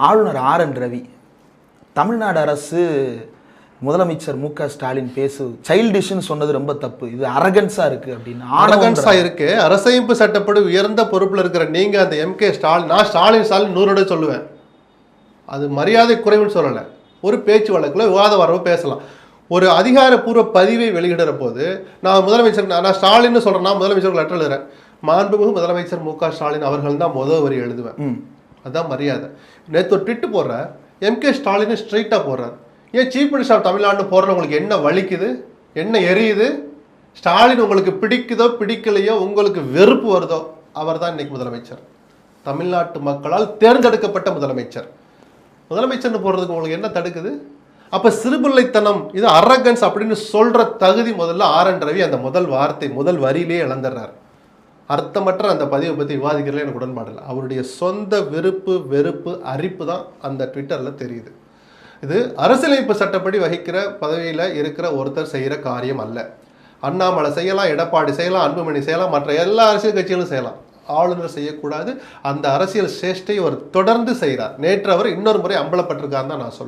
ஆளுநர் ஆர்.என். ரவி தமிழ்நாடு அரசு முதலமைச்சர் மு.க. ஸ்டாலின் சைல்டிஷ்னு சொன்னது ரொம்ப தப்பு, இது அரகன்ஸா இருக்கு அப்படின்னு. அரகன்ஸா இருக்கு. அரசமைப்பு சட்டப்படி உயர்ந்த பொறுப்புல இருக்கிற நீங்க அந்த எம்.கே. ஸ்டாலின், நான் ஸ்டாலின் 100 சொல்லுவேன். அது மரியாதை குறைவுன்னு சொல்லலை. ஒரு பேச்சு வழக்கில் விவாத வரவு பேசலாம். ஒரு அதிகாரப்பூர்வ பதிவை வெளியிடுற போது நான் முதலமைச்சர், நான் ஸ்டாலின்னு சொல்றேன்னா முதலமைச்சருக்கு லெட்டர் எழுதுறேன், மாண்புமிகு முதலமைச்சர் மு.க. ஸ்டாலின் அவர்கள் தான் வரி எழுதுவேன். அதுதான் மரியாதை. நேற்று ஒரு ட்விட்டு போடுற எம்.கே. ஸ்டாலின் ஸ்ட்ரெயிட்டாக போடுறாரு. ஏன் சீஃப் மினிஸ்டர் ஆஃப் தமிழ்நாடுன்னு போடுற உங்களுக்கு என்ன வலிக்குது, என்ன எரியுது? ஸ்டாலின் உங்களுக்கு பிடிக்குதோ பிடிக்கலையோ, உங்களுக்கு வெறுப்பு வருதோ, அவர் தான் இன்னைக்கு முதலமைச்சர், தமிழ்நாட்டு மக்களால் தேர்ந்தெடுக்கப்பட்ட முதலமைச்சர். முதலமைச்சர்னு போடுறதுக்கு உங்களுக்கு என்ன தடுக்குது? அப்போ சிறுபிள்ளைத்தனம், இது அரகன்ஸ் அப்படின்னு சொல்ற தகுதி முதல்ல ஆர்.என். ரவி அந்த முதல் வார்த்தை முதல் வரியிலே இழந்துடுறார். அர்த்தமற்ற அந்த பதிவை பற்றி விவாதிக்கிறதுல எனக்கு உடன்பாடு இல்லை. அவருடைய சொந்த விருப்பு வெறுப்பு அரிப்பு தான் அந்த ட்விட்டரில் தெரியுது. இது அரசியலமைப்பு சட்டப்படி வகிக்கிற பதவியில் இருக்கிற ஒருத்தர் செய்கிற காரியம் அல்ல. அண்ணாமலை செய்யலாம், எடப்பாடி செய்யலாம், அன்புமணி செய்யலாம், மற்ற எல்லா அரசியல் கட்சிகளும் செய்யலாம். ஆளுநர் செய்யக்கூடாது. அந்த அரசியல் சேஷ்டை அவர் தொடர்ந்து செய்கிறார். நேற்று அவர் இன்னொரு முறை அம்பலப்பட்டிருக்காருன்னு தான் நான் சொல்லுவேன்.